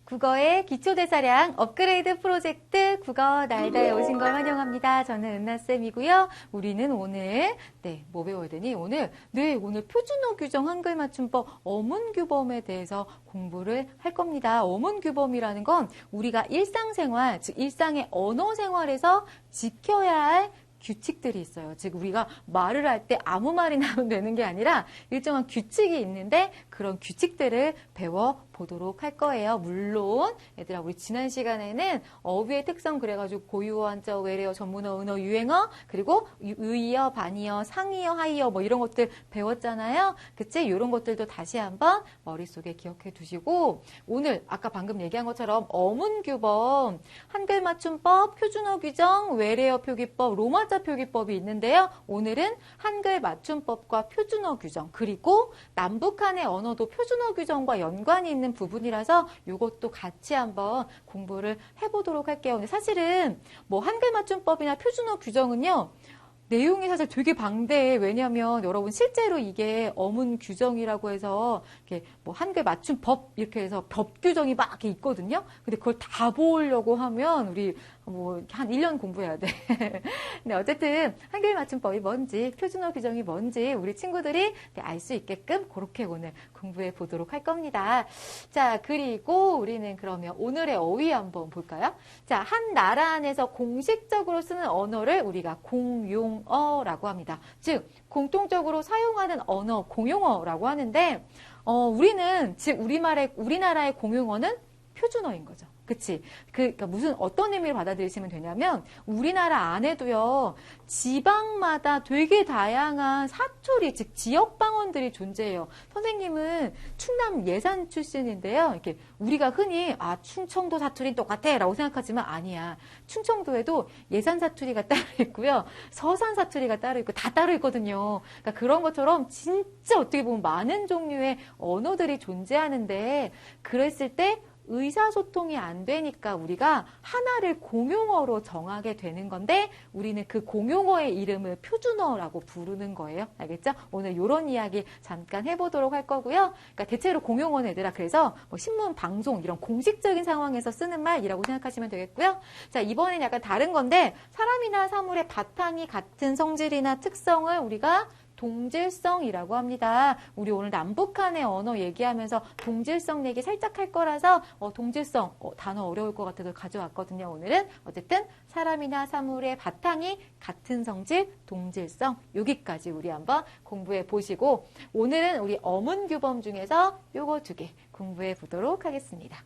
국어의 기초대사량 업그레이드 프로젝트 국어 날다에 오신 걸 환영합니다. 저는 은나쌤이고요. 우리는 오늘 뭐 배워야 되니? 오늘 표준어 규정 한글 맞춤법 어문규범에 대해서 공부를 할 겁니다. 어문규범이라는 건 우리가 일상생활, 즉 일상의 언어생활에서 지켜야 할 규칙들이 있어요. 즉 우리가 말을 할 때 아무 말이나 하면 되는 게 아니라 일정한 규칙이 있는데 그런 규칙들을 배워보도록 할 거예요. 물론 얘들아 우리 지난 시간에는 어휘의 특성 그래가지고 고유어, 한자어, 외래어, 전문어, 은어, 유행어 그리고 의어, 반의어, 상의어, 하의어 뭐 이런 것들 배웠잖아요. 그치? 이런 것들도 다시 한번 머릿속에 기억해 두시고 오늘 아까 방금 얘기한 것처럼 어문규범, 한글 맞춤법, 표준어 규정, 외래어 표기법, 로마자 표기법이 있는데요. 오늘은 한글 맞춤법과 표준어 규정 그리고 남북한의 언어도 표준어 규정과 연관이 있는 부분이라서 이것도 같이 한번 공부를 해보도록 할게요. 근데 사실은 뭐 한글 맞춤법이나 표준어 규정은요. 내용이 사실 되게 방대해. 왜냐하면 여러분 실제로 이게 어문 규정이라고 해서 이렇게 뭐 한글 맞춤법 이렇게 해서 법 규정이 막 이렇게 있거든요. 근데 그걸 다 보려고 하면 우리 뭐 한 1년 공부해야 돼. 근데 어쨌든 한글 맞춤법이 뭔지 표준어 규정이 뭔지 우리 친구들이 알 수 있게끔 그렇게 오늘 공부해 보도록 할 겁니다. 자, 그리고 우리는 그러면 오늘의 어휘 한번 볼까요? 자, 한 나라 안에서 공식적으로 쓰는 언어를 우리가 공용어라고 합니다. 즉 공통적으로 사용하는 언어 공용어라고 하는데 우리는 즉 우리나라의 공용어는 표준어인 거죠. 그치? 그러니까 무슨 어떤 의미를 받아들이시면 되냐면 우리나라 안에도요 지방마다 되게 다양한 사투리 즉 지역 방언들이 존재해요. 선생님은 충남 예산 출신인데요. 이렇게 우리가 흔히 충청도 사투리는 똑같아라고 생각하지만 아니야. 충청도에도 예산 사투리가 따로 있고요, 서산 사투리가 따로 있고 다 따로 있거든요. 그러니까 그런 것처럼 진짜 어떻게 보면 많은 종류의 언어들이 존재하는데 그랬을 때 의사소통이 안 되니까 우리가 하나를 공용어로 정하게 되는 건데 우리는 그 공용어의 이름을 표준어라고 부르는 거예요. 알겠죠? 오늘 이런 이야기 잠깐 해보도록 할 거고요. 그러니까 대체로 공용어는 얘들아 그래서 뭐 신문, 방송 이런 공식적인 상황에서 쓰는 말이라고 생각하시면 되겠고요. 자, 이번엔 약간 다른 건데 사람이나 사물의 바탕이 같은 성질이나 특성을 우리가 동질성이라고 합니다. 우리 오늘 남북한의 언어 얘기하면서 동질성 얘기 살짝 할 거라서 동질성 단어 어려울 것 같아서 가져왔거든요. 오늘은 어쨌든 사람이나 사물의 바탕이 같은 성질, 동질성 여기까지 우리 한번 공부해 보시고 오늘은 우리 어문규범 중에서 요거 2개 공부해 보도록 하겠습니다.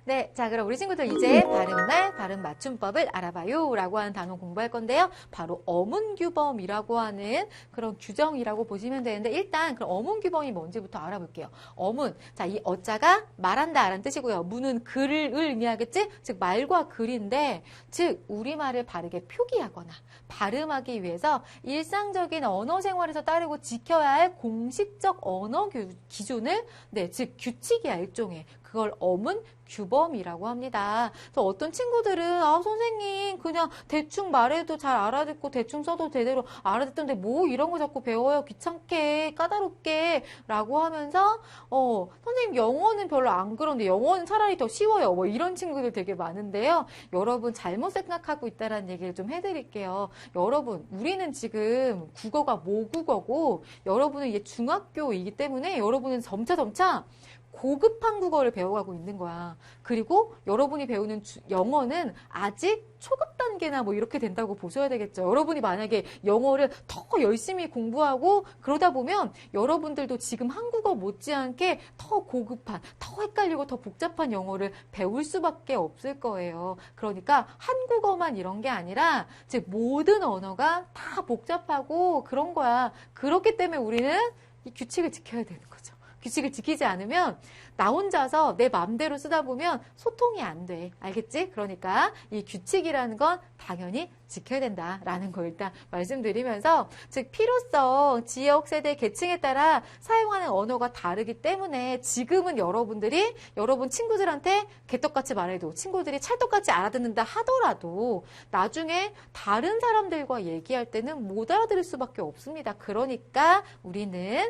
네, 자 그럼 우리 친구들 이제 발음말, 발음 맞춤법을 알아봐요 라고 하는 단어 공부할 건데요. 바로 어문규범이라고 하는 그런 규정이라고 보시면 되는데 일단 그럼 어문규범이 뭔지부터 알아볼게요. 어문, 자 이 어자가 말한다 라는 뜻이고요. 문은 글을 의미하겠지? 즉 말과 글인데 즉 우리말을 바르게 표기하거나 발음하기 위해서 일상적인 언어 생활에서 따르고 지켜야 할 공식적 언어 기준을 즉 규칙이야 일종의. 그걸 어문규범이라고 합니다. 그래서 어떤 친구들은 선생님 그냥 대충 말해도 잘 알아듣고 대충 써도 제대로 알아듣던데 뭐 이런 거 자꾸 배워요. 귀찮게 까다롭게 라고 하면서 선생님 영어는 별로 안 그런데 영어는 차라리 더 쉬워요. 뭐 이런 친구들 되게 많은데요. 여러분 잘못 생각하고 있다는 얘기를 좀 해드릴게요. 여러분 우리는 지금 국어가 모국어고 여러분은 이제 중학교이기 때문에 여러분은 점차 고급 한국어를 배워가고 있는 거야. 그리고 여러분이 배우는 영어는 아직 초급 단계나 뭐 이렇게 된다고 보셔야 되겠죠. 여러분이 만약에 영어를 더 열심히 공부하고 그러다 보면 여러분들도 지금 한국어 못지않게 더 고급한, 더 헷갈리고 더 복잡한 영어를 배울 수밖에 없을 거예요. 그러니까 한국어만 이런 게 아니라 즉 모든 언어가 다 복잡하고 그런 거야. 그렇기 때문에 우리는 이 규칙을 지켜야 되는 거죠. 규칙을 지키지 않으면 나 혼자서 내 마음대로 쓰다 보면 소통이 안 돼. 알겠지? 그러니까 이 규칙이라는 건 당연히 지켜야 된다라는 거 일단 말씀드리면서, 즉 필요성, 지역, 세대, 계층에 따라 사용하는 언어가 다르기 때문에 지금은 여러분들이 여러분 친구들한테 개떡같이 말해도 친구들이 찰떡같이 알아듣는다 하더라도 나중에 다른 사람들과 얘기할 때는 못 알아들을 수밖에 없습니다. 그러니까 우리는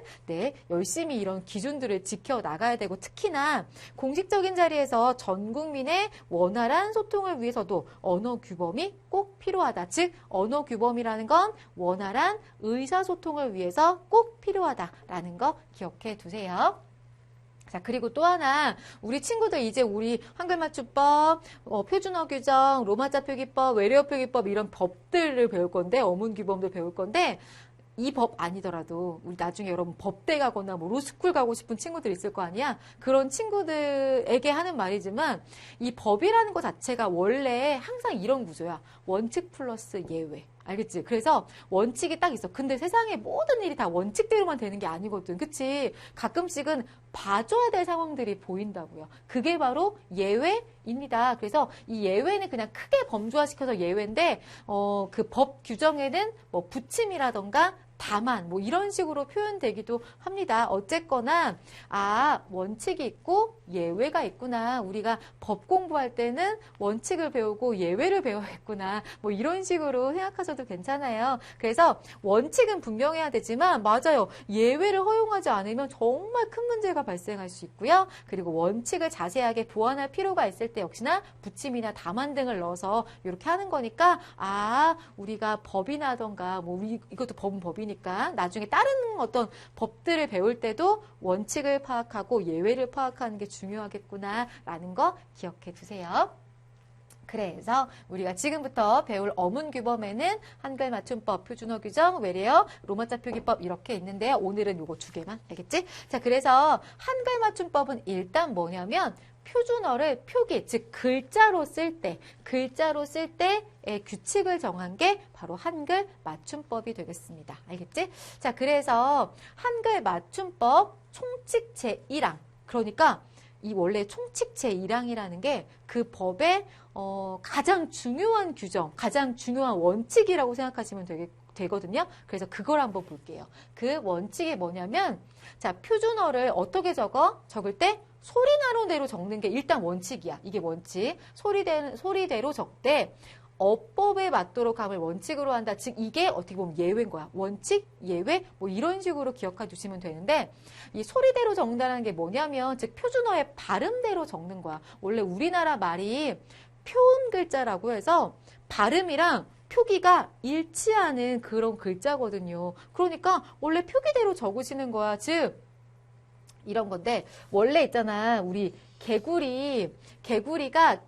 열심히 이런 기준들을 지켜나가야 되고, 특히나 공식적인 자리에서 전 국민의 원활한 소통을 위해서도 언어 규범이 꼭 필요하다. 즉 언어 규범이라는 건 원활한 의사소통을 위해서 꼭 필요하다라는 거 기억해 두세요. 자, 그리고 또 하나, 우리 친구들 이제 우리 한글 맞춤법, 표준어 규정, 로마자 표기법, 외래어 표기법 이런 법들을 배울 건데, 어문 규범도 배울 건데, 이 법 아니더라도 우리 나중에 여러분 법대 가거나 뭐 로스쿨 가고 싶은 친구들 있을 거 아니야? 그런 친구들에게 하는 말이지만, 이 법이라는 것 자체가 원래 항상 이런 구조야. 원칙 플러스 예외. 알겠지? 그래서 원칙이 딱 있어. 근데 세상의 모든 일이 다 원칙대로만 되는 게 아니거든. 그치? 가끔씩은 봐줘야 될 상황들이 보인다고요. 그게 바로 예외입니다. 그래서 이 예외는 그냥 크게 범주화시켜서 예외인데, 그 법 규정에는 뭐 부침이라던가 다만 뭐 이런 식으로 표현되기도 합니다. 어쨌거나 원칙이 있고 예외가 있구나. 우리가 법 공부할 때는 원칙을 배우고 예외를 배워야겠구나. 뭐 이런 식으로 생각하셔도 괜찮아요. 그래서 원칙은 분명해야 되지만, 맞아요, 예외를 허용하지 않으면 정말 큰 문제가 발생할 수 있고요. 그리고 원칙을 자세하게 보완할 필요가 있을 때 역시나 부침이나 다만 등을 넣어서 이렇게 하는 거니까, 우리가 법이나던가 뭐 이것도 법은 법이니까 나중에 다른 어떤 법들을 배울 때도 원칙을 파악하고 예외를 파악하는 게 중요하겠구나라는 거 기억해 두세요. 그래서 우리가 지금부터 배울 어문 규범에는 한글 맞춤법, 표준어 규정, 외래어, 로마자 표기법 이렇게 있는데요. 오늘은 요거 2개만, 알겠지? 자, 그래서 한글 맞춤법은 일단 뭐냐면 표준어를 표기, 즉 글자로 쓸 때의 규칙을 정한 게 바로 한글 맞춤법이 되겠습니다. 알겠지? 자, 그래서 한글 맞춤법 총칙 제1항, 그러니까 이 원래 총칙 제1항이라는 게 그 법의 가장 중요한 규정, 가장 중요한 원칙이라고 생각하시면 되거든요. 그래서 그걸 한번 볼게요. 그 원칙이 뭐냐면, 자, 표준어를 어떻게 적을 때 소리 나는 대로 적는 게 일단 원칙이야. 이게 원칙. 소리대로 적되 어법에 맞도록 함을 원칙으로 한다. 즉 이게 어떻게 보면 예외인 거야. 원칙, 예외 뭐 이런 식으로 기억해 주시면 되는데, 이 소리대로 적는다는 게 뭐냐면 즉 표준어의 발음대로 적는 거야. 원래 우리나라 말이 표음 글자라고 해서 발음이랑 표기가 일치하는 그런 글자거든요. 그러니까 원래 표기대로 적으시는 거야. 즉 이런 건데, 원래 있잖아, 우리 개구리가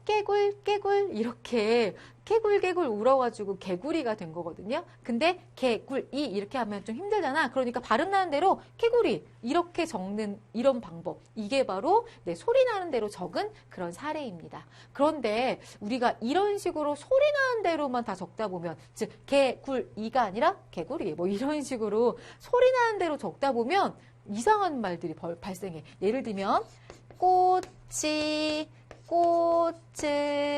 깨굴 이렇게 개굴 울어가지고 개구리가 된 거거든요. 근데 개굴이 이렇게 하면 좀 힘들잖아. 그러니까 발음 나는 대로 개구리 이렇게 적는 이런 방법, 이게 바로 소리 나는 대로 적은 그런 사례입니다. 그런데 우리가 이런 식으로 소리 나는 대로만 다 적다 보면, 즉 개굴이가 아니라 개구리 뭐 이런 식으로 소리 나는 대로 적다 보면 이상한 말들이 발생해. 예를 들면 꽃이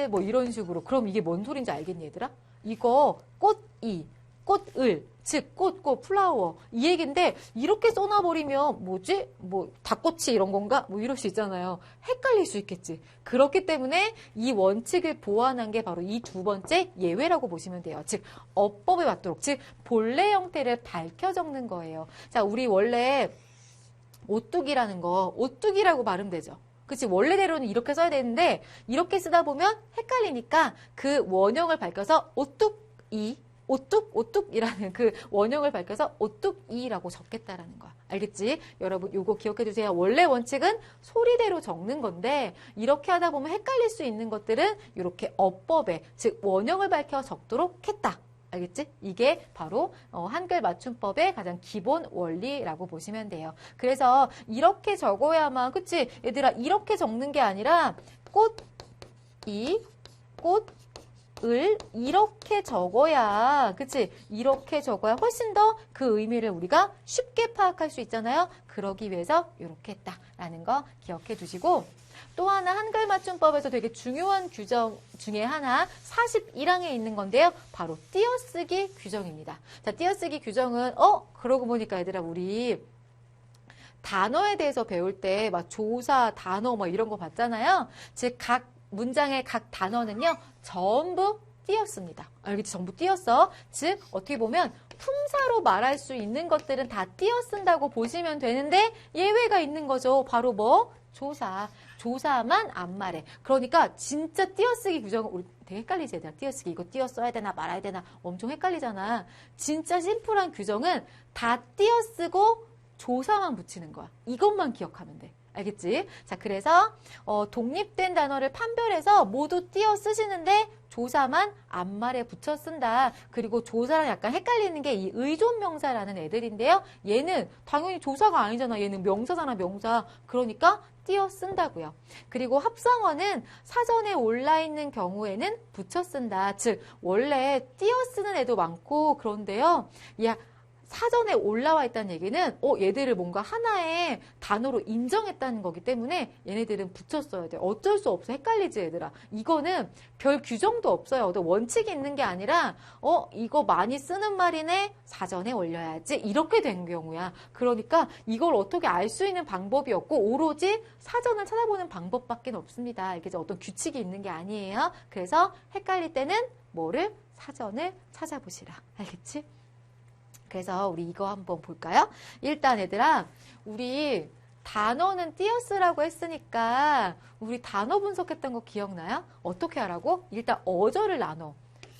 뭐 이런 식으로. 그럼 이게 뭔 소린지 알겠니, 얘들아? 이거 꽃을, 즉 꽃, 플라워 이 얘기인데, 이렇게 써놔버리면 뭐지? 뭐 닭꼬치 이런 건가? 뭐 이럴 수 있잖아요. 헷갈릴 수 있겠지. 그렇기 때문에 이 원칙을 보완한 게 바로 이 2번째 예외라고 보시면 돼요. 즉 어법에 맞도록, 즉 본래 형태를 밝혀 적는 거예요. 자, 우리 원래 오뚜기라는 거 오뚜기라고 발음되죠. 그치? 원래대로는 이렇게 써야 되는데 이렇게 쓰다 보면 헷갈리니까 그 원형을 밝혀서 오뚝이라는 그 원형을 밝혀서 오뚝이라고 적겠다라는 거야. 알겠지? 여러분 요거 기억해 주세요. 원래 원칙은 소리대로 적는 건데 이렇게 하다 보면 헷갈릴 수 있는 것들은 이렇게 어법에, 즉 원형을 밝혀 적도록 했다. 알겠지? 이게 바로 한글 맞춤법의 가장 기본 원리라고 보시면 돼요. 그래서 이렇게 적어야만, 그치? 얘들아, 이렇게 적는 게 아니라 꽃이 을 이렇게 적어야, 그치? 이렇게 적어야 훨씬 더 그 의미를 우리가 쉽게 파악할 수 있잖아요. 그러기 위해서 이렇게 했다라는 거 기억해 두시고, 또 하나 한글 맞춤법에서 되게 중요한 규정 중에 하나 41항에 있는 건데요. 바로 띄어쓰기 규정입니다. 자, 띄어쓰기 규정은 그러고 보니까 얘들아 우리 단어에 대해서 배울 때 막 조사, 단어 뭐 이런 거 봤잖아요. 즉 각 문장의 각 단어는요. 전부 띄었습니다. 알겠지? 전부 띄었어. 즉 어떻게 보면 품사로 말할 수 있는 것들은 다 띄어쓴다고 보시면 되는데 예외가 있는 거죠. 바로 뭐? 조사. 조사만 안 말해. 그러니까 진짜 띄어쓰기 규정은 우리 되게 헷갈리지 얘들아. 띄어쓰기 이거 띄어 써야 되나 말아야 되나 엄청 헷갈리잖아. 진짜 심플한 규정은 다 띄어쓰고 조사만 붙이는 거야. 이것만 기억하면 돼. 알겠지? 자, 그래서 독립된 단어를 판별해서 모두 띄어 쓰시는데 조사만 앞말에 붙여 쓴다. 그리고 조사랑 약간 헷갈리는 게 이 의존명사라는 애들인데요. 얘는 당연히 조사가 아니잖아. 얘는 명사잖아, 명사. 그러니까 띄어 쓴다고요. 그리고 합성어는 사전에 올라 있는 경우에는 붙여 쓴다. 즉 원래 띄어 쓰는 애도 많고 그런데요. 야, 사전에 올라와 있다는 얘기는 얘들을 뭔가 하나의 단어로 인정했다는 거기 때문에 얘네들은 붙였어야 돼. 어쩔 수 없어. 헷갈리지 얘들아. 이거는 별 규정도 없어요. 원칙이 있는 게 아니라 이거 많이 쓰는 말이네. 사전에 올려야지. 이렇게 된 경우야. 그러니까 이걸 어떻게 알 수 있는 방법이 없고 오로지 사전을 찾아보는 방법밖에 없습니다. 이게 어떤 규칙이 있는 게 아니에요. 그래서 헷갈릴 때는 뭐를? 사전을 찾아보시라. 알겠지? 그래서 우리 이거 한번 볼까요? 일단 얘들아, 우리 단어는 띄어쓰라고 했으니까 우리 단어 분석했던 거 기억나요? 어떻게 하라고? 일단 어절을 나눠.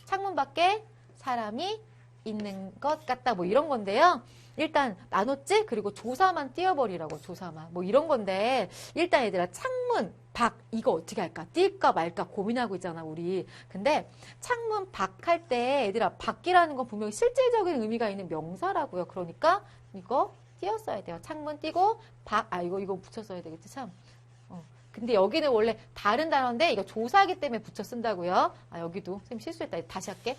창문 밖에 사람이 있는 것 같다. 뭐 이런 건데요. 일단 나눴지? 그리고 조사만 띄어버리라고. 조사만. 뭐 이런 건데 일단 얘들아 창문 밖 이거 어떻게 할까? 띄일까 말까 고민하고 있잖아 우리. 근데 창문 밖 할 때 얘들아 밖이라는 건 분명히 실질적인 의미가 있는 명사라고요. 그러니까 이거 띄었어야 돼요. 창문 띄고 밖 이거 붙였어야 되겠지 참. 근데 여기는 원래 다른 단어인데 이거 조사하기 때문에 붙여 쓴다고요. 여기도 선생님 실수했다. 다시 할게.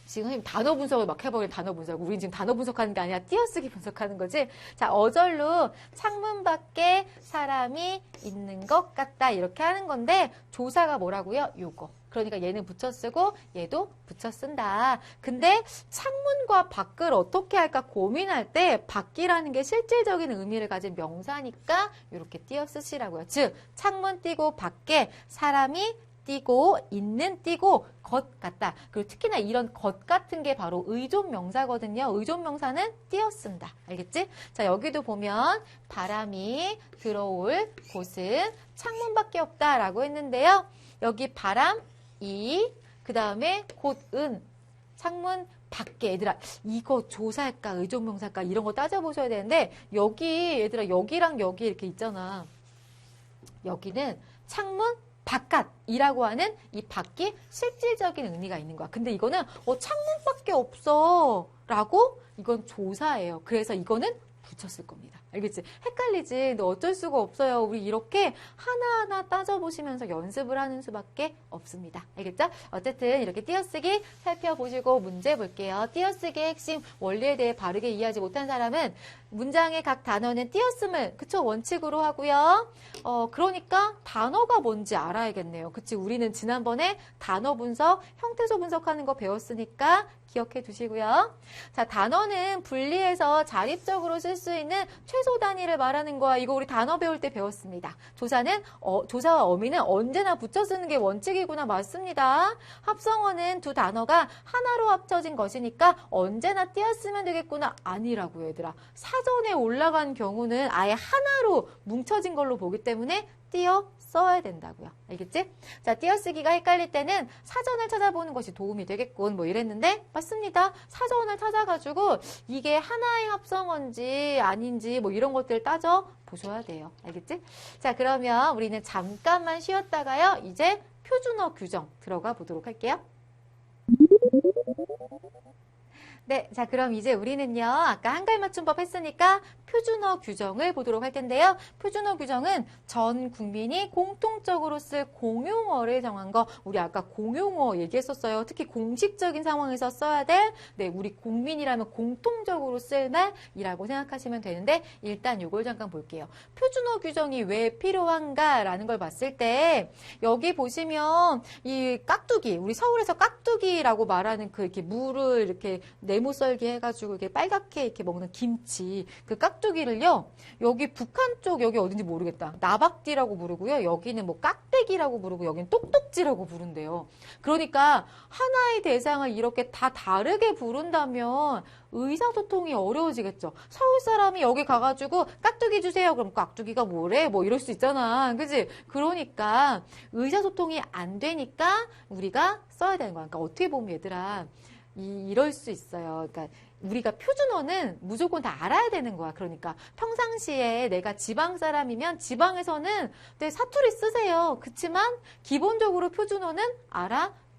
지금 선생님 단어 분석을 막 해버린 단어 분석. 우린 지금 단어 분석하는 게 아니라 띄어쓰기 분석하는 거지. 자, 어절로 창문 밖에 사람이 있는 것 같다. 이렇게 하는 건데 조사가 뭐라고요? 요거. 그러니까 얘는 붙여 쓰고 얘도 붙여 쓴다. 근데 창문과 밖을 어떻게 할까 고민할 때 밖이라는 게 실질적인 의미를 가진 명사니까 이렇게 띄어 쓰시라고요. 즉 창문 띄고 밖에 사람이 띄고 있는 띄고 것 같다. 그리고 특히나 이런 것 같은 게 바로 의존명사거든요. 의존명사는 띄어 쓴다. 알겠지? 자, 여기도 보면 바람이 들어올 곳은 창문밖에 없다라고 했는데요. 여기 바람, 그 다음에 곧은 창문 밖에. 얘들아 이거 조사할까 의존명사일까 이런 거 따져보셔야 되는데 여기 얘들아 여기랑 여기 이렇게 있잖아. 여기는 창문 바깥이라고 하는 이 밖이 실질적인 의미가 있는 거야. 근데 이거는 창문밖에 없어 라고 이건 조사예요. 그래서 이거는 붙였을 겁니다. 알겠지? 헷갈리지? 근데 어쩔 수가 없어요. 우리 이렇게 하나하나 따져보시면서 연습을 하는 수밖에 없습니다. 알겠죠? 어쨌든 이렇게 띄어쓰기 살펴보시고 문제 볼게요. 띄어쓰기의 핵심 원리에 대해 바르게 이해하지 못한 사람은 문장의 각 단어는 띄었음을 그쵸 원칙으로 하고요. 그러니까 단어가 뭔지 알아야겠네요. 그치? 우리는 지난번에 단어 분석, 형태소 분석하는 거 배웠으니까 기억해 두시고요. 자, 단어는 분리해서 자립적으로 쓸 수 있는 최소 단위를 말하는 거야. 이거 우리 단어 배울 때 배웠습니다. 조사와 어미는 언제나 붙여 쓰는 게 원칙이구나. 맞습니다. 합성어는 두 단어가 하나로 합쳐진 것이니까 언제나 띄어 쓰면 되겠구나. 아니라고요, 얘들아. 사전에 올라간 경우는 아예 하나로 뭉쳐진 걸로 보기 때문에 띄어 써야 된다고요. 알겠지? 자, 띄어쓰기가 헷갈릴 때는 사전을 찾아보는 것이 도움이 되겠군. 뭐 이랬는데 맞습니다. 사전을 찾아가지고 이게 하나의 합성어인지 아닌지 뭐 이런 것들 따져 보셔야 돼요. 알겠지? 자, 그러면 우리는 잠깐만 쉬었다가요. 이제 표준어 규정 들어가 보도록 할게요. 네, 자, 그럼 이제 우리는요, 아까 한글 맞춤법 했으니까 표준어 규정을 보도록 할 텐데요. 표준어 규정은 전 국민이 공통적으로 쓸 공용어를 정한 거, 우리 아까 공용어 얘기했었어요. 특히 공식적인 상황에서 써야 될, 네, 우리 국민이라면 공통적으로 쓸 말이라고 생각하시면 되는데, 일단 이걸 잠깐 볼게요. 표준어 규정이 왜 필요한가라는 걸 봤을 때, 여기 보시면 이 깍두기, 우리 서울에서 깍두기라고 말하는 그 이렇게 물을 이렇게 네모 썰기 해가지고 이렇게 빨갛게 이렇게 먹는 김치, 그 깍두기를요, 여기 북한 쪽 여기 어딘지 모르겠다. 나박띠라고 부르고요. 여기는 뭐 깍대기라고 부르고 여기는 똑똑지라고 부른대요. 그러니까 하나의 대상을 이렇게 다 다르게 부른다면 의사소통이 어려워지겠죠. 서울 사람이 여기 가가지고 깍두기 주세요. 그럼 깍두기가 뭐래? 뭐 이럴 수 있잖아. 그지? 그러니까 의사소통이 안 되니까 우리가 써야 되는 거야. 그러니까 어떻게 보면 얘들아, 이럴 수 있어요. 그러니까 우리가 표준어는 무조건 다 알아야 되는 거야. 그러니까 평상시에 내가 지방 사람이면 지방에서는 네, 사투리 쓰세요. 그치만 기본적으로 표준어는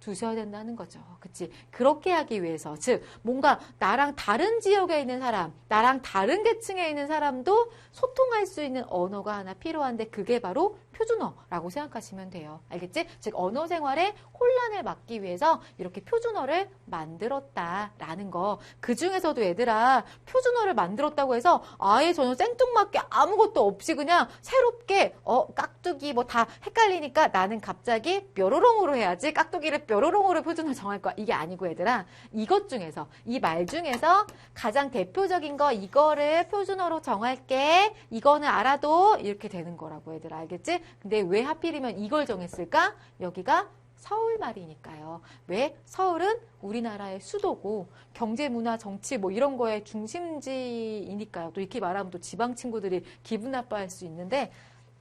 두셔야 된다는 거죠. 그치? 그렇게 하기 위해서. 즉, 뭔가 나랑 다른 지역에 있는 사람, 나랑 다른 계층에 있는 사람도 소통할 수 있는 언어가 하나 필요한데 그게 바로 표준어라고 생각하시면 돼요. 알겠지? 즉, 언어 생활에 혼란을 막기 위해서 이렇게 표준어를 만들었다라는 거. 그 중에서도 얘들아, 표준어를 만들었다고 해서 아예 전혀 생뚱맞게 아무것도 없이 그냥 새롭게, 깍두기 뭐 다 헷갈리니까 나는 갑자기 뾰로롱으로 해야지. 깍두기를 뾰로롱으로 표준어 정할 거야. 이게 아니고 얘들아, 이것 중에서, 이 말 중에서 가장 대표적인 거 이거를 표준어로 정할게. 이거는 알아도 이렇게 되는 거라고 얘들아. 알겠지? 근데 왜 하필이면 이걸 정했을까? 여기가 서울말이니까요. 왜? 서울은 우리나라의 수도고 경제, 문화, 정치 뭐 이런 거의 중심지이니까요. 또 이렇게 말하면 또 지방 친구들이 기분 나빠할 수 있는데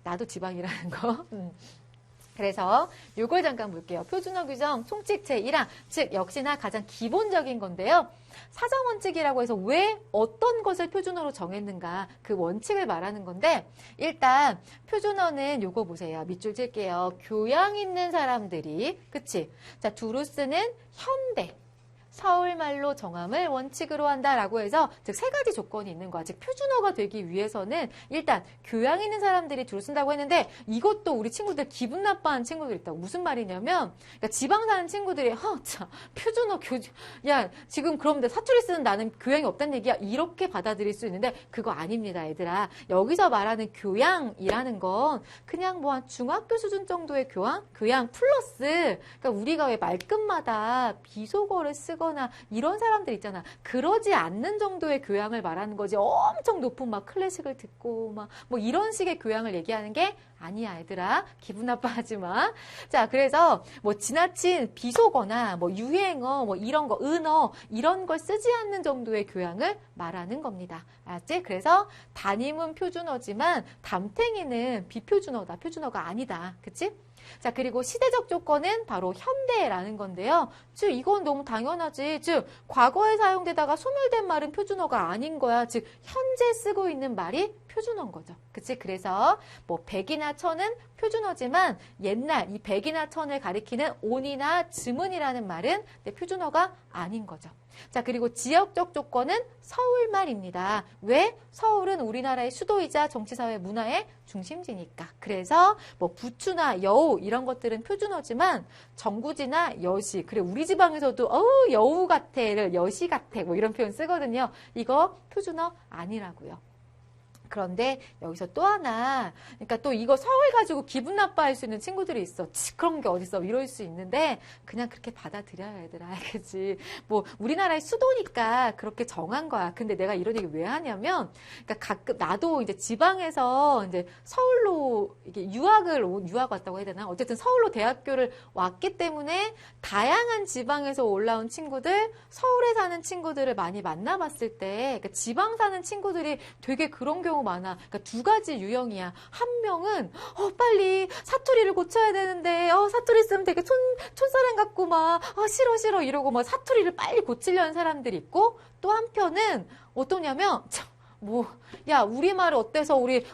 나도 지방이라는 거. 그래서 이걸 잠깐 볼게요. 표준어 규정 총칙 제1항, 즉 역시나 가장 기본적인 건데요. 사정원칙이라고 해서 왜 어떤 것을 표준어로 정했는가 그 원칙을 말하는 건데 일단 표준어는 요거 보세요. 밑줄 칠게요. 교양 있는 사람들이 그치? 자, 두루 쓰는 현대 서울말로 정함을 원칙으로 한다라고 해서 즉 세 가지 조건이 있는 거야. 즉 표준어가 되기 위해서는 일단 교양 있는 사람들이 두루 쓴다고 했는데 이것도 우리 친구들 기분 나빠하는 친구들 있다고. 무슨 말이냐면 그러니까 지방 사는 친구들이 참 표준어 야 지금 그럼 사투리 쓰는 나는 교양이 없다는 얘기야. 이렇게 받아들일 수 있는데 그거 아닙니다. 얘들아. 여기서 말하는 교양이라는 건 그냥 뭐 한 중학교 수준 정도의 교양 플러스 그러니까 우리가 왜 말끝마다 비속어를 쓰거나 이런 사람들 있잖아. 그러지 않는 정도의 교양을 말하는 거지. 엄청 높은 막 클래식을 듣고 막 뭐 이런 식의 교양을 얘기하는 게 아니야, 얘들아. 기분 나빠하지 마. 자, 그래서 뭐 지나친 비속어나 뭐 유행어 뭐 이런 거, 은어 이런 걸 쓰지 않는 정도의 교양을 말하는 겁니다. 알았지? 그래서 담임은 표준어지만 담탱이는 비표준어다. 표준어가 아니다. 그치? 자, 그리고 시대적 조건은 바로 현대라는 건데요. 즉, 이건 너무 당연하지. 즉, 과거에 사용되다가 소멸된 말은 표준어가 아닌 거야. 즉, 현재 쓰고 있는 말이 표준어인 거죠. 그치? 그래서 뭐 백이나 천은 표준어지만 옛날 이 백이나 천을 가리키는 온이나 즈문이라는 말은 표준어가 아닌 거죠. 자, 그리고 지역적 조건은 서울말입니다. 왜? 서울은 우리나라의 수도이자 정치사회 문화의 중심지니까. 그래서 뭐 부추나 여우 이런 것들은 표준어지만 정구지나 여시, 그래 우리 지방에서도 여우 같애를 여시 같애 뭐 이런 표현 쓰거든요. 이거 표준어 아니라고요. 그런데 여기서 또 하나, 그러니까 또 이거 서울 가지고 기분 나빠할 수 있는 친구들이 있어. 그런 게 어딨어. 이럴 수 있는데 그냥 그렇게 받아들여야 얘들아. 알겠지? 뭐 우리나라의 수도니까 그렇게 정한 거야. 근데 내가 이런 얘기 왜 하냐면, 그러니까 가끔 나도 이제 지방에서 이제 서울로 이게 유학 왔다고 해야 되나? 어쨌든 서울로 대학교를 왔기 때문에 다양한 지방에서 올라온 친구들, 서울에 사는 친구들을 많이 만나봤을 때, 그러니까 지방 사는 친구들이 되게 그런 경우 많아. 그러니까 두 가지 유형이야. 한 명은 빨리 사투리를 고쳐야 되는데 사투리 쓰면 되게 촌사람 같고 막 싫어 이러고 막 사투리를 빨리 고치려는 사람들이 있고 또 한편은 어떠냐면 야, 우리말을 어때서 우리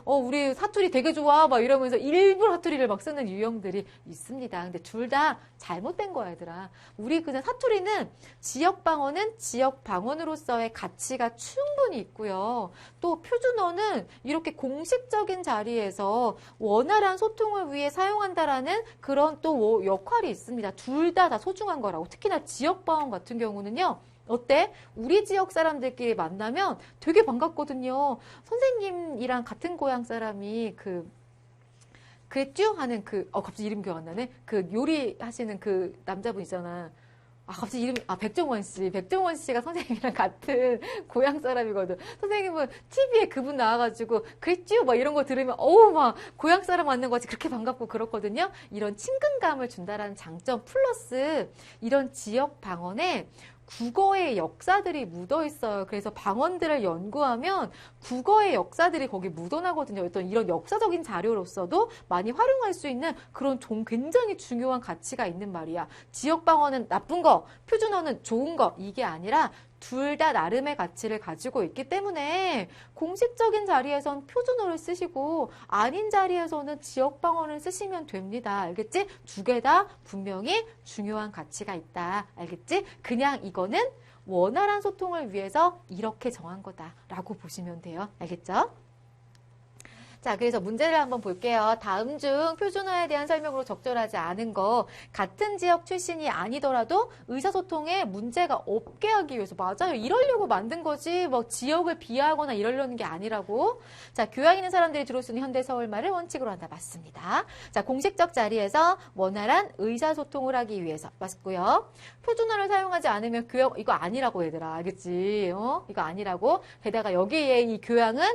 사투리 되게 좋아. 막 이러면서 일부러 사투리를 막 쓰는 유형들이 있습니다. 근데 둘 다 잘못된 거야, 얘들아. 우리 그냥 사투리는 지역 방언은 지역 방언으로서의 가치가 충분히 있고요. 또 표준어는 이렇게 공식적인 자리에서 원활한 소통을 위해 사용한다라는 그런 또 역할이 있습니다. 둘 다 소중한 거라고. 특히나 지역 방언 같은 경우는요. 어때? 우리 지역 사람들끼리 만나면 되게 반갑거든요. 선생님이랑 같은 고향 사람이 그랬죠? 하는 갑자기 이름 기억 안 나네? 요리 하시는 그 남자분 있잖아. 갑자기 백종원 씨. 백종원 씨가 선생님이랑 같은 고향 사람이거든. 선생님은 TV에 그분 나와가지고, 그랬죠? 막 이런 거 들으면, 막 고향 사람 만난 거 같이 그렇게 반갑고 그렇거든요. 이런 친근감을 준다라는 장점 플러스 이런 지역 방언에 국어의 역사들이 묻어 있어요. 그래서 방언들을 연구하면 국어의 역사들이 거기 묻어나거든요. 어떤 이런 역사적인 자료로서도 많이 활용할 수 있는 그런 굉장히 중요한 가치가 있는 말이야. 지역 방언은 나쁜 거, 표준어는 좋은 거, 이게 아니라 둘 다 나름의 가치를 가지고 있기 때문에 공식적인 자리에선 표준어를 쓰시고 아닌 자리에서는 지역 방언을 쓰시면 됩니다. 알겠지? 두 개 다 분명히 중요한 가치가 있다. 알겠지? 그냥 이거는 원활한 소통을 위해서 이렇게 정한 거다라고 보시면 돼요. 알겠죠? 자, 그래서 문제를 한번 볼게요. 다음 중 표준어에 대한 설명으로 적절하지 않은 거, 같은 지역 출신이 아니더라도 의사소통에 문제가 없게 하기 위해서. 맞아요. 이러려고 만든 거지. 지역을 비하하거나 이러려는 게 아니라고. 자, 교양 있는 사람들이 주로 쓰는 현대 서울말을 원칙으로 한다. 맞습니다. 자, 공식적 자리에서 원활한 의사소통을 하기 위해서. 맞고요. 표준어를 사용하지 않으면 교양, 이거 아니라고 얘들아. 알겠지? 이거 아니라고. 게다가 여기에 이 교양은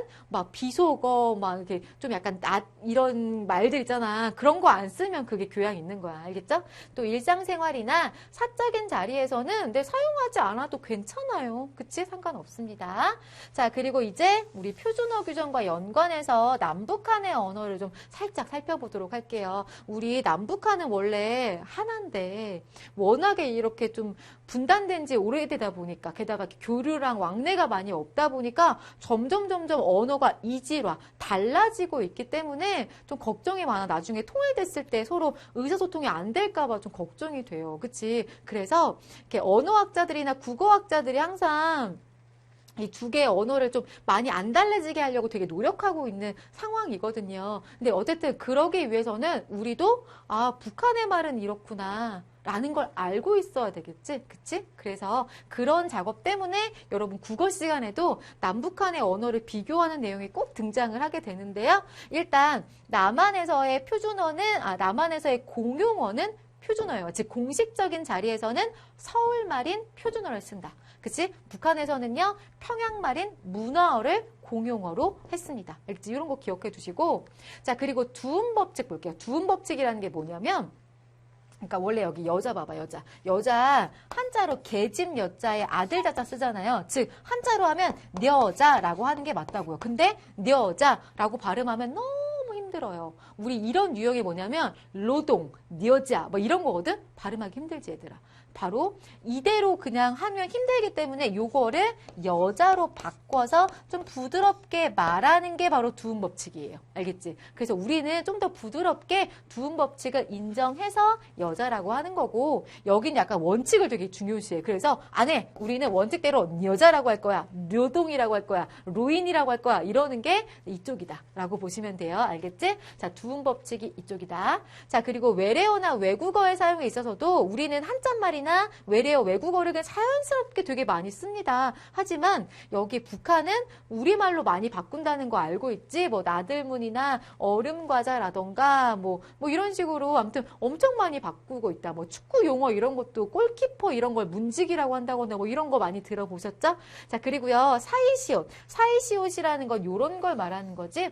비속어, 이렇게 좀 약간 이런 말들 있잖아. 그런 거 안 쓰면 그게 교양 있는 거야. 알겠죠? 또 일상생활이나 사적인 자리에서는 근데 사용하지 않아도 괜찮아요. 그치? 상관없습니다. 자, 그리고 이제 우리 표준어 규정과 연관해서 남북한의 언어를 좀 살짝 살펴보도록 할게요. 우리 남북한은 원래 하나인데 워낙에 이렇게 좀 분단된 지 오래되다 보니까 게다가 교류랑 왕래가 많이 없다 보니까 점점 언어가 이질화, 달라지고 있기 때문에 좀 걱정이 많아. 나중에 통일됐을 때 서로 의사소통이 안 될까 봐 좀 걱정이 돼요. 그치? 그래서 이렇게 언어학자들이나 국어학자들이 항상 이 두 개의 언어를 좀 많이 안 달라지게 하려고 되게 노력하고 있는 상황이거든요. 근데 어쨌든 그러기 위해서는 우리도 북한의 말은 이렇구나 라는 걸 알고 있어야 되겠지? 그치? 그래서 그런 작업 때문에 여러분 국어 시간에도 남북한의 언어를 비교하는 내용이 꼭 등장을 하게 되는데요. 일단 남한에서의 남한에서의 공용어는 표준어예요. 즉 공식적인 자리에서는 서울말인 표준어를 쓴다. 그치? 북한에서는요, 평양말인 문화어를 공용어로 했습니다. 알겠지? 이런 거 기억해 두시고. 자, 그리고 두음법칙 볼게요. 두음법칙이라는 게 뭐냐면, 그러니까 원래 여기 여자 봐봐, 여자. 여자 한자로 계집 여자의 아들 자자 쓰잖아요. 즉, 한자로 하면 녀자라고 하는 게 맞다고요. 근데 녀자라고 발음하면 너무 힘들어요. 우리 이런 유형이 뭐냐면, 노동, 녀자, 이런 거거든? 발음하기 힘들지, 얘들아. 바로 이대로 그냥 하면 힘들기 때문에 요거를 여자로 바꿔서 좀 부드럽게 말하는 게 바로 두음법칙이에요. 알겠지? 그래서 우리는 좀 더 부드럽게 두음법칙을 인정해서 여자라고 하는 거고 여기는 약간 원칙을 되게 중요시해. 그래서 안 해. 우리는 원칙대로 여자라고 할 거야. 료동이라고 할 거야. 로인이라고 할 거야. 이러는 게 이쪽이다. 라고 보시면 돼요. 알겠지? 자, 두음법칙이 이쪽이다. 자, 그리고 외래어나 외국어의 사용에 있어서도 우리는 한자말이나 외래어, 외국어를 그냥 자연스럽게 되게 많이 씁니다. 하지만 여기 북한은 우리말로 많이 바꾼다는 거 알고 있지? 나들문이나 얼음과자라던가 이런 식으로 아무튼 엄청 많이 바꾸고 있다. 축구 용어 이런 것도 골키퍼 이런 걸 문직이라고 한다거나 이런 거 많이 들어보셨죠? 자, 그리고요. 사이시옷. 사이시옷이라는 건 이런 걸 말하는 거지.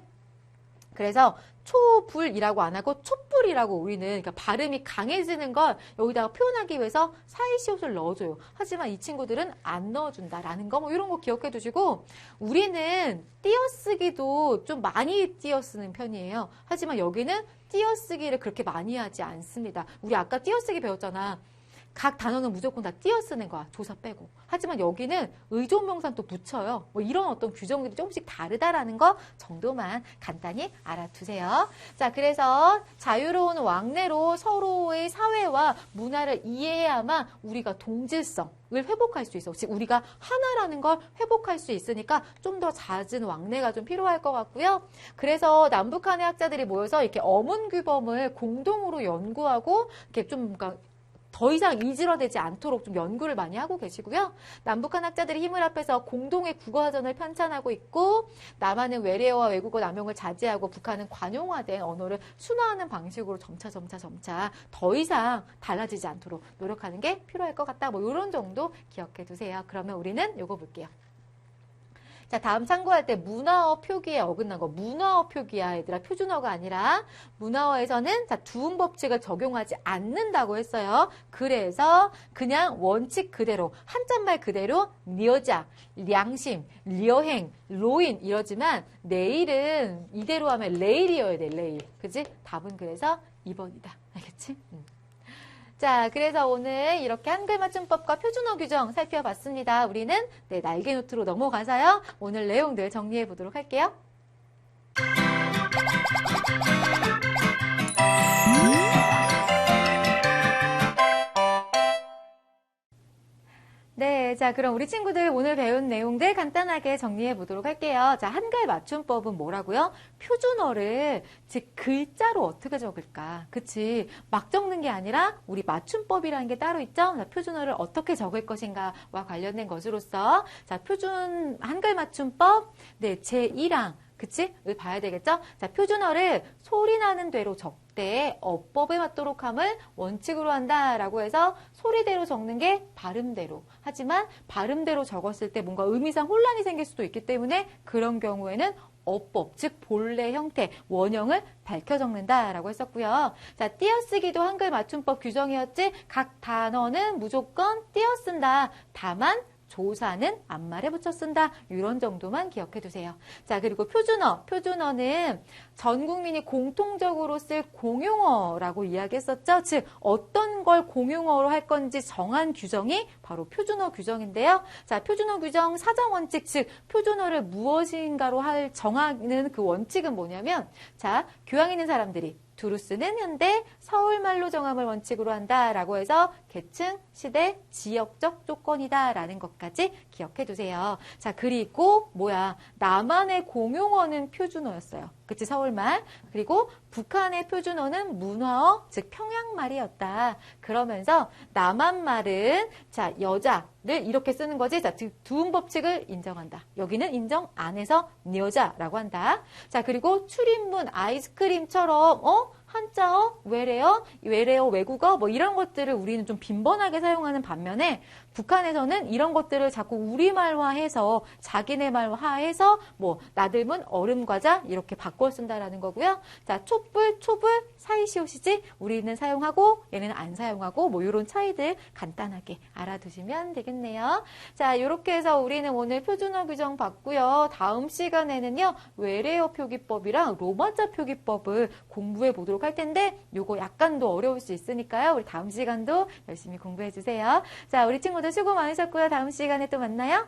그래서 초불이라고 안 하고 촛불이라고 우리는 그러니까 발음이 강해지는 걸 여기다가 표현하기 위해서 사이시옷을 넣어줘요. 하지만 이 친구들은 안 넣어준다라는 거 이런 거 기억해 두시고 우리는 띄어쓰기도 좀 많이 띄어쓰는 편이에요. 하지만 여기는 띄어쓰기를 그렇게 많이 하지 않습니다. 우리 아까 띄어쓰기 배웠잖아. 각 단어는 무조건 다 띄어 쓰는 거야. 조사 빼고. 하지만 여기는 의존명사는 또 붙여요. 뭐 이런 어떤 규정들이 조금씩 다르다라는 거 정도만 간단히 알아두세요. 자, 그래서 자유로운 왕래로 서로의 사회와 문화를 이해해야만 우리가 동질성을 회복할 수 있어. 즉 우리가 하나라는 걸 회복할 수 있으니까 좀 더 잦은 왕래가 좀 필요할 것 같고요. 그래서 남북한의 학자들이 모여서 이렇게 어문규범을 공동으로 연구하고 이렇게 좀 그러니까 더 이상 이질화되지 않도록 좀 연구를 많이 하고 계시고요. 남북한 학자들이 힘을 합해서 공동의 국어사전을 편찬하고 있고 남한은 외래어와 외국어 남용을 자제하고 북한은 관용화된 언어를 순화하는 방식으로 점차 더 이상 달라지지 않도록 노력하는 게 필요할 것 같다. 뭐 이런 정도 기억해 두세요. 그러면 우리는 요거 볼게요. 자, 다음 참고할 때 문화어 표기에 어긋난 거. 문화어 표기야, 얘들아. 표준어가 아니라 문화어에서는 자, 두음 법칙을 적용하지 않는다고 했어요. 그래서 그냥 원칙 그대로, 한자말 그대로 니어자, 량심, 리어행, 로인 이러지만 내일은 이대로 하면 레일이어야 돼, 레일. 그치? 답은 그래서 2번이다. 알겠지? 자, 그래서 오늘 이렇게 한글 맞춤법과 표준어 규정 살펴봤습니다. 우리는 날개 노트로 넘어가서요. 오늘 내용들 정리해 보도록 할게요. 네, 자, 그럼 우리 친구들 오늘 배운 내용들 간단하게 정리해 보도록 할게요. 자, 한글 맞춤법은 뭐라고요? 표준어를 즉 글자로 어떻게 적을까? 그치? 막 적는 게 아니라 우리 맞춤법이라는 게 따로 있죠? 자, 표준어를 어떻게 적을 것인가와 관련된 것으로서 자, 한글 맞춤법 제1항 그치? 을 봐야 되겠죠? 자, 표준어를 소리 나는 대로 적되 어법에 맞도록 함을 원칙으로 한다라고 해서 소리대로 적는 게 발음대로. 하지만 발음대로 적었을 때 뭔가 의미상 혼란이 생길 수도 있기 때문에 그런 경우에는 어법, 즉 본래 형태, 원형을 밝혀 적는다라고 했었고요. 자, 띄어쓰기도 한글 맞춤법 규정이었지 각 단어는 무조건 띄어 쓴다. 다만 조사는 앞말에 붙여 쓴다. 이런 정도만 기억해 두세요. 자, 그리고 표준어는 전 국민이 공통적으로 쓸 공용어라고 이야기했었죠. 즉 어떤 걸 공용어로 할 건지 정한 규정이 바로 표준어 규정인데요. 자, 표준어 규정 사정 원칙, 즉 표준어를 무엇인가로 정하는 그 원칙은 뭐냐면 자, 교양 있는 사람들이 두루 쓰는 현대 서울말로 정함을 원칙으로 한다라고 해서 계층, 시대, 지역적 조건이다라는 것까지 기억해 두세요. 자, 그리고 남한의 공용어는 표준어였어요. 그치, 서울말. 그리고 북한의 표준어는 문화어, 즉 평양말이었다. 그러면서 남한말은 자, 여자를 이렇게 쓰는 거지. 자, 두음 법칙을 인정한다. 여기는 인정 안 해서 여자라고 한다. 자, 그리고 출입문, 아이스크림처럼 한자어, 외래어, 외국어 뭐 이런 것들을 우리는 좀 빈번하게 사용하는 반면에 북한에서는 이런 것들을 자꾸 우리말화해서 자기네 말화해서 나들문, 얼음과자 이렇게 바꿔 쓴다라는 거고요. 자, 촛불, 초불, 사이시오시지 우리는 사용하고 얘는 안 사용하고 뭐 이런 차이들 간단하게 알아두시면 되겠네요. 자, 이렇게 해서 우리는 오늘 표준어 규정 봤고요. 다음 시간에는요. 외래어 표기법이랑 로마자 표기법을 공부해 보도록 할 텐데 요거 약간 더 어려울 수 있으니까요. 우리 다음 시간도 열심히 공부해 주세요. 자, 우리 친구들 수고 많으셨고요. 다음 시간에 또 만나요.